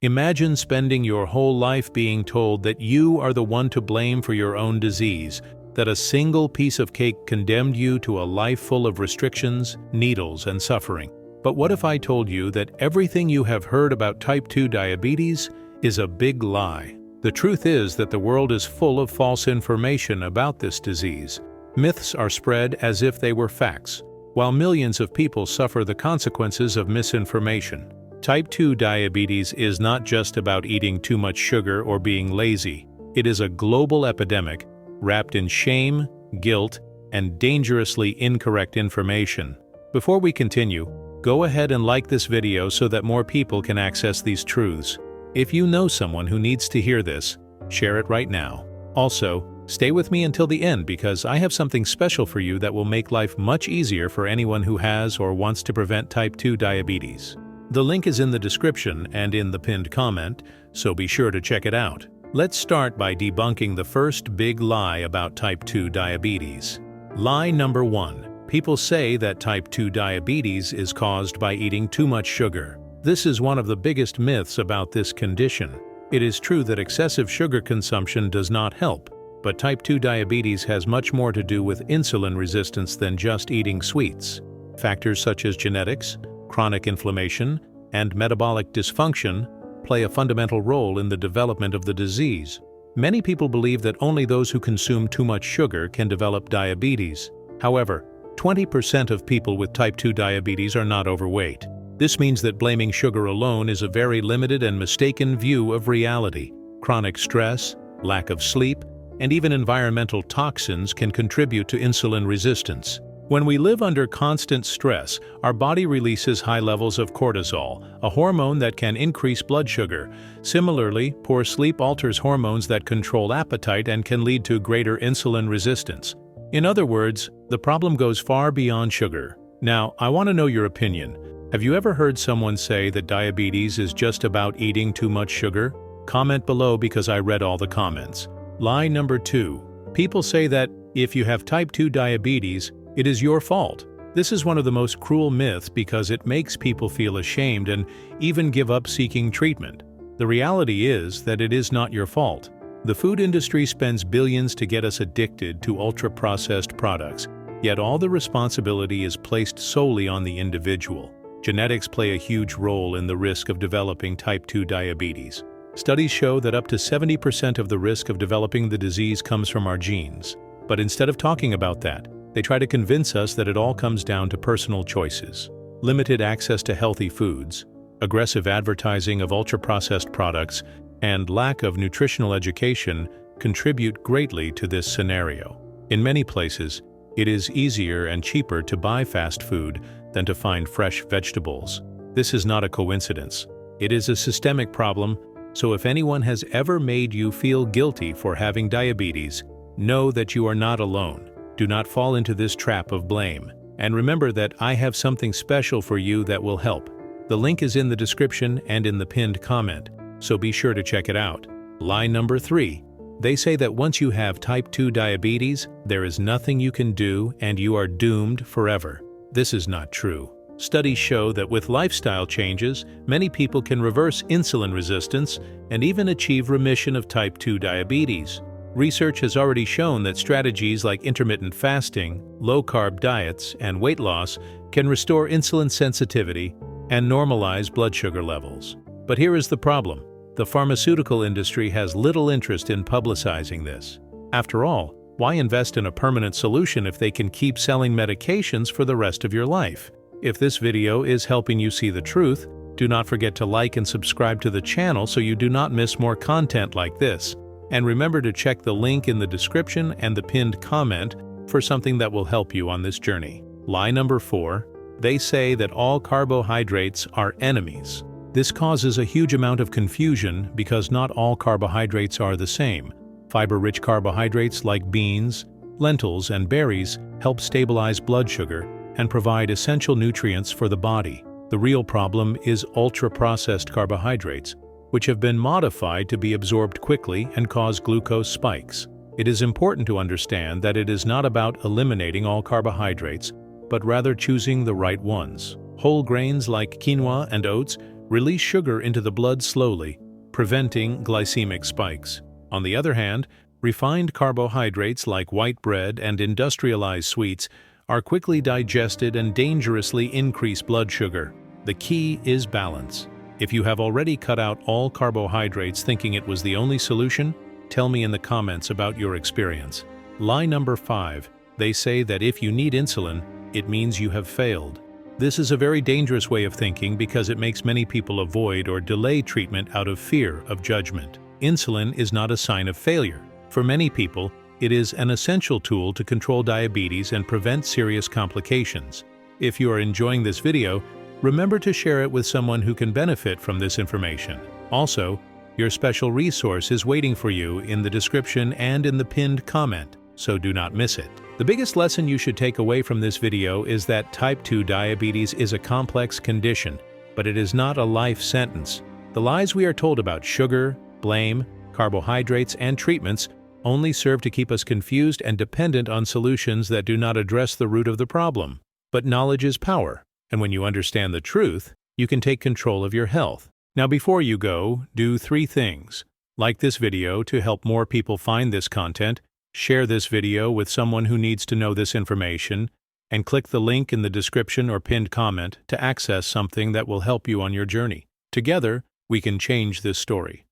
Imagine spending your whole life being told that you are the one to blame for your own disease, that a single piece of cake condemned you to a life full of restrictions, needles, and suffering. But what if I told you that everything you have heard about type 2 diabetes is a big lie? The truth is that the world is full of false information about this disease. Myths are spread as if they were facts, while millions of people suffer the consequences of misinformation. Type 2 diabetes is not just about eating too much sugar or being lazy. It is a global epidemic wrapped in shame, guilt, and dangerously incorrect information. Before we continue, go ahead and like this video so that more people can access these truths. If you know someone who needs to hear this, share it right now. Also, stay with me until the end because I have something special for you that will make life much easier for anyone who has or wants to prevent type 2 diabetes. The link is in the description and in the pinned comment, so be sure to check it out. Let's start by debunking the first big lie about type 2 diabetes. Lie number 1. People say that type 2 diabetes is caused by eating too much sugar. This is one of the biggest myths about this condition. It is true that excessive sugar consumption does not help, but type 2 diabetes has much more to do with insulin resistance than just eating sweets. Factors such as genetics, chronic inflammation, and metabolic dysfunction play a fundamental role in the development of the disease. Many people believe that only those who consume too much sugar can develop diabetes. However, 20% of people with type 2 diabetes are not overweight. This means that blaming sugar alone is a very limited and mistaken view of reality. Chronic stress, lack of sleep, and even environmental toxins can contribute to insulin resistance. When we live under constant stress, our body releases high levels of cortisol, a hormone that can increase blood sugar. Similarly, poor sleep alters hormones that control appetite and can lead to greater insulin resistance. In other words, the problem goes far beyond sugar. Now, I want to know your opinion. Have you ever heard someone say that diabetes is just about eating too much sugar? Comment below because I read all the comments. Lie number 2. People say that if you have type 2 diabetes, it is your fault. This is one of the most cruel myths because it makes people feel ashamed and even give up seeking treatment. The reality is that it is not your fault. The food industry spends billions to get us addicted to ultra-processed products, yet all the responsibility is placed solely on the individual. Genetics play a huge role in the risk of developing type 2 diabetes. Studies show that up to 70% of the risk of developing the disease comes from our genes. But instead of talking about that, they try to convince us that it all comes down to personal choices. Limited access to healthy foods, aggressive advertising of ultra-processed products, and lack of nutritional education contribute greatly to this scenario. In many places, it is easier and cheaper to buy fast food than to find fresh vegetables. This is not a coincidence. It is a systemic problem, so if anyone has ever made you feel guilty for having diabetes, know that you are not alone. Do not fall into this trap of blame. And remember that I have something special for you that will help. The link is in the description and in the pinned comment, so be sure to check it out. Lie number 3. They say that once you have type 2 diabetes, there is nothing you can do and you are doomed forever. This is not true. Studies show that with lifestyle changes, many people can reverse insulin resistance and even achieve remission of type 2 diabetes. Research has already shown that strategies like intermittent fasting, low-carb diets, and weight loss can restore insulin sensitivity and normalize blood sugar levels. But here is the problem. The pharmaceutical industry has little interest in publicizing this. After all, why invest in a permanent solution if they can keep selling medications for the rest of your life? If this video is helping you see the truth, do not forget to like and subscribe to the channel so you do not miss more content like this. And remember to check the link in the description and the pinned comment for something that will help you on this journey. Lie number 4. They say that all carbohydrates are enemies. This causes a huge amount of confusion because not all carbohydrates are the same. Fiber-rich carbohydrates like beans, lentils, and berries help stabilize blood sugar and provide essential nutrients for the body. The real problem is ultra-processed carbohydrates, which have been modified to be absorbed quickly and cause glucose spikes. It is important to understand that it is not about eliminating all carbohydrates, but rather choosing the right ones. Whole grains like quinoa and oats release sugar into the blood slowly, preventing glycemic spikes. On the other hand, refined carbohydrates like white bread and industrialized sweets are quickly digested and dangerously increase blood sugar. The key is balance. If you have already cut out all carbohydrates thinking it was the only solution, tell me in the comments about your experience. Lie number 5. They say that if you need insulin, it means you have failed. This is a very dangerous way of thinking because it makes many people avoid or delay treatment out of fear of judgment. Insulin is not a sign of failure. For many people, it is an essential tool to control diabetes and prevent serious complications. If you are enjoying this video, remember to share it with someone who can benefit from this information. Also, your special resource is waiting for you in the description and in the pinned comment, so do not miss it. The biggest lesson you should take away from this video is that type 2 diabetes is a complex condition, but it is not a life sentence. The lies we are told about sugar, blame, carbohydrates, and treatments only serve to keep us confused and dependent on solutions that do not address the root of the problem. But knowledge is power, and when you understand the truth, you can take control of your health. Now before you go, do 3 things. Like this video to help more people find this content, share this video with someone who needs to know this information, and click the link in the description or pinned comment to access something that will help you on your journey. Together, we can change this story.